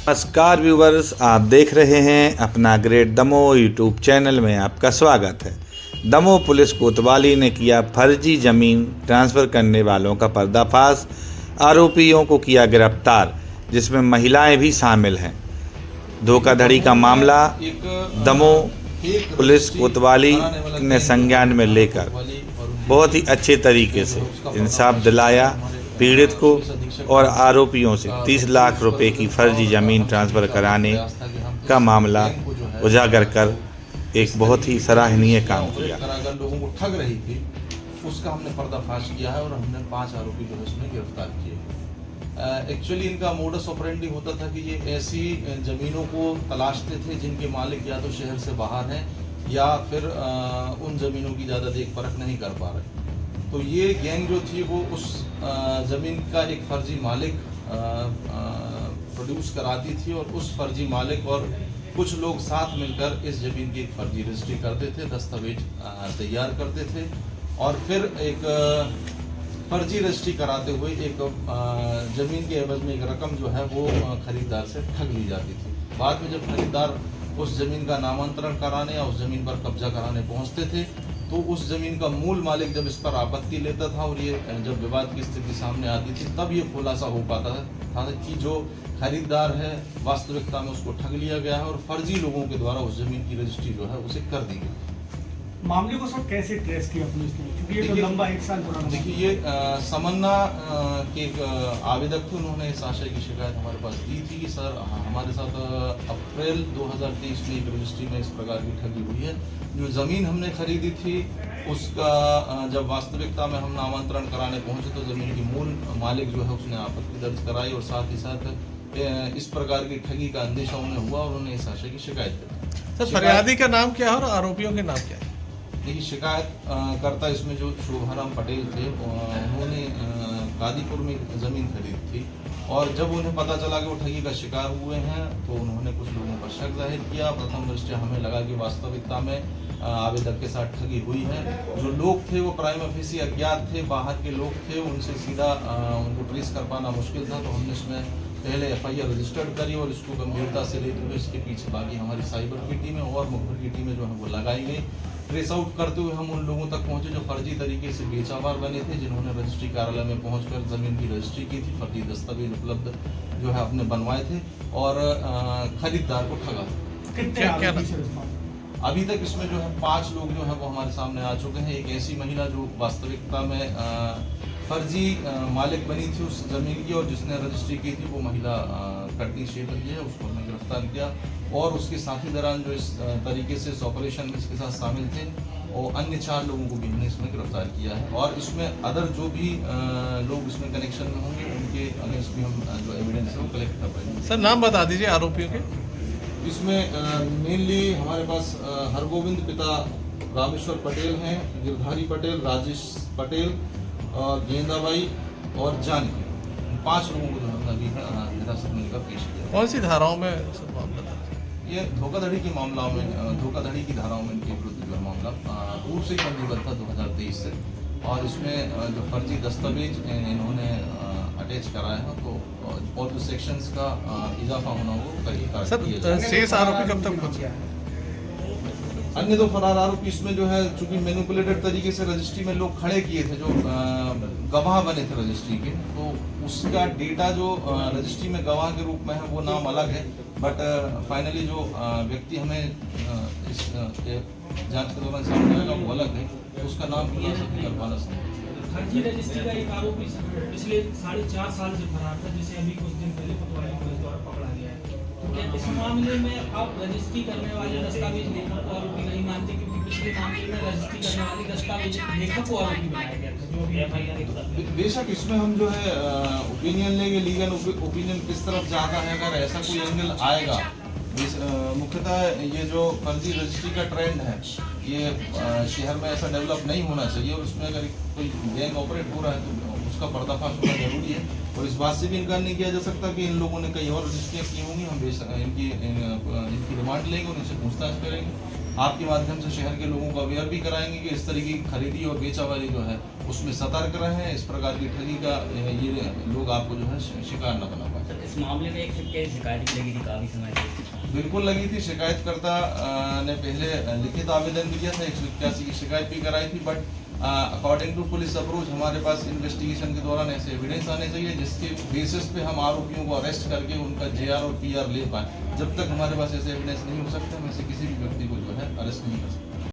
नमस्कार व्यूवर्स, आप देख रहे हैं अपना ग्रेट दमोह यूट्यूब चैनल में आपका स्वागत है। दमोह पुलिस कोतवाली ने किया फर्जी ज़मीन ट्रांसफ़र करने वालों का पर्दाफाश, आरोपियों को किया गिरफ्तार, जिसमें महिलाएं भी शामिल हैं। धोखाधड़ी का मामला दमोह पुलिस कोतवाली ने संज्ञान में लेकर बहुत ही अच्छे तरीके से इंसाफ दिलाया पीड़ित को और आरोपियों से 30 लाख रुपए की फर्जी ज़मीन ट्रांसफ़र कराने का मामला उजागर कर एक बहुत ही सराहनीय काम किया। लोगों को ठग रही थी, उसका हमने पर्दाफाश किया है और हमने 5 आरोपी जो है उसमें गिरफ्तार किए। एक्चुअली इनका मोडस ऑपरेंडी होता था कि ये ऐसी ज़मीनों को तलाशते थे जिनके मालिक या तो शहर से बाहर हैं या फिर उन ज़मीनों की ज़्यादा देख परख नहीं कर पा रहे। तो ये गैंग जो थी वो उस ज़मीन का एक फर्जी मालिक प्रोड्यूस कराती थी और उस फर्जी मालिक और कुछ लोग साथ मिलकर इस ज़मीन की एक फर्जी रजिस्ट्री करते थे, दस्तावेज तैयार करते थे और फिर एक फर्जी रजिस्ट्री कराते हुए एक ज़मीन के एवज में एक रकम जो है वो खरीदार से ठग ली जाती थी। बाद में जब खरीदार उस ज़मीन का नामांतरण कराने या उस ज़मीन पर कब्जा कराने पहुंचते थे तो उस ज़मीन का मूल मालिक जब इस पर आपत्ति लेता था और ये जब विवाद की स्थिति सामने आती थी तब ये खुलासा हो पाता था कि जो खरीदार है वास्तविकता में उसको ठग लिया गया है और फर्जी लोगों के द्वारा उस ज़मीन की रजिस्ट्री जो है उसे कर दी गई। मामले को सब कैसे ट्रेस किया पुलिस ने, क्योंकि ये तो लंबा 1 साल पुराना। देखिए, ये समन्ना के एक आवेदक थे, उन्होंने इस आशय की शिकायत हमारे पास दी थी कि सर हमारे साथ अप्रैल 2023 में एक रजिस्ट्री में इस प्रकार की ठगी हुई है। जो ज़मीन हमने खरीदी थी उसका जब वास्तविकता में हम नामांतरण कराने पहुंचे तो ज़मीन की मूल मालिक जो है उसने आपत्ति दर्ज कराई और साथ ही साथ इस प्रकार की ठगी का अंदेशा उन्हें हुआ और उन्होंने इस आशय की शिकायत की। सर, फरियादी का नाम क्या है और आरोपियों के नाम क्या है? देखिए, शिकायत करता इसमें जो शोभाराम पटेल थे उन्होंने गाजीपुर में ज़मीन खरीदी थी और जब उन्हें पता चला कि वो ठगी का शिकार हुए हैं तो उन्होंने कुछ लोगों पर शक जाहिर किया। प्रथम दृष्टया हमें लगा कि वास्तविकता में आवेदक के साथ ठगी हुई है। जो लोग थे वो प्राइमा फेसी अज्ञात थे, बाहर के लोग थे, उनसे सीधा उनको ट्रेस कर पाना मुश्किल था। तो हमने इसमें पहले FIR रजिस्टर्ड करी और इसको गंभीरता से लेते हुए इसके पीछे बाकी हमारी साइबर की टीमें और मुखबिर की टीमें जो है वो लगाई गई। ट्रेस आउट करते हुए हम उन लोगों तक पहुंचे जो फर्जी तरीके से बेचावार बने थे, जिन्होंने रजिस्ट्री कार्यालय में पहुंचकर ज़मीन की रजिस्ट्री की थी, फर्जी दस्तावेज उपलब्ध जो है अपने बनवाए थे और खरीदार को ठगा था। अभी तक इसमें जो है 5 लोग जो है वो हमारे सामने आ चुके हैं। एक ऐसी महिला जो वास्तविकता में फर्जी मालिक बनी थी उस ज़मीन की और जिसने रजिस्ट्री की थी वो महिला कटनी क्षेत्र की है, उसको हमने गिरफ्तार किया और उसके साथी दौरान जो इस तरीके से इस ऑपरेशन में इसके साथ शामिल थे और अन्य 4 लोगों को भी हमने इसमें गिरफ्तार किया है और इसमें अदर जो भी लोग इसमें कनेक्शन में होंगे उनके अगेंस्ट भी हम जो एविडेंस है वो कलेक्ट कर रहे हैं। सर, नाम बता दीजिए आरोपियों के। इसमें मेनली हमारे पास हरगोविंद पिता रामेश्वर पटेल हैं, गिरधारी पटेल, राजेश पटेल और गेंदाबाई और जानकी, 5 लोगों को जो हमने अभी हिरासत में लेकर पेश किया। कौन सी धाराओं में सर मामला था? ये धोखाधड़ी की मामला में धोखाधड़ी की धाराओं में इनके विरुद्ध जो मामला पूर्व से ही पंजीबद्ध था 2023 से और इसमें जो फर्जी दस्तावेज इन्होंने अटैच कराया है तो और जो सेक्शंस का इजाफा होना वो तरीका। सर, शेष आरोपी कब तक पहुंचे? अन्य 2 फरार आरोपी इसमें जो है चूंकि मैनिपुलेटेड तरीके से रजिस्ट्री में लोग खड़े किए थे, जो गवाह बने थे रजिस्ट्री के, तो उसका डेटा जो रजिस्ट्री में गवाह के रूप में है वो नाम अलग है, बट फाइनली जो व्यक्ति हमें इस जांच के दौरान सामने आएगा वो अलग है, तो उसका नाम खुलासा कर पाना संभव। फर्जी रजिस्ट्री का एक आरोपी पिछले 4.5 साल से फरार था, जिसे अभी कुछ दिन पहले कोतवाली पुलिस द्वारा पकड़ा गया है। तो क्या इस मामले में आप रजिस्ट्री करने वाले दस्तावेज लेखक को आरोपी नहीं मानते, क्योंकि पिछले मामले में रजिस्ट्री करने वाले दस्तावेज लेखक को आरोपी बनाया गया था, जो भी FIR? बेशक इसमें हम जो है ओपिनियन लेंगे, लीगल ओपिनियन किस तरफ जाता है। अगर ऐसा कोई एंगल आएगा, मुख्यतः ये जो फर्जी रजिस्ट्री का ट्रेंड है ये शहर में ऐसा डेवलप नहीं होना चाहिए और उसमें अगर कोई गैंग ऑपरेट हो रहा है तो उसका पर्दाफाश होना जरूरी है और इस बात से भी इनकार नहीं किया जा सकता कि इन लोगों ने कई और रजिस्ट्रियाँ की होंगी। हम इनकी रिमांड लेंगे और इनसे पूछताछ करेंगे। आपके माध्यम से शहर के लोगों को अवेयर भी कराएंगे कि इस तरह की खरीदी और बेचावारी जो है उसमें सतर्क रहें, इस प्रकार की ठगी का ये लोग आपको जो है शिकार न बना पाए। सर इस मामले में एक शिकायत भी लगी थी काफ़ी समय से। बिल्कुल लगी थी। शिकायतकर्ता ने पहले लिखित आवेदन भी दिया था, 181 की शिकायत भी कराई थी, but according to police approach हमारे पास इन्वेस्टिगेशन के दौरान ऐसे एविडेंस आने चाहिए जिसके बेसिस पे हम आरोपियों को अरेस्ट करके उनका जेआर और पीआर ले पाए। जब तक हमारे पास ऐसे एविडेंस नहीं हो सकते हम ऐसे किसी भी व्यक्ति को जो है अरेस्ट नहीं कर सकते।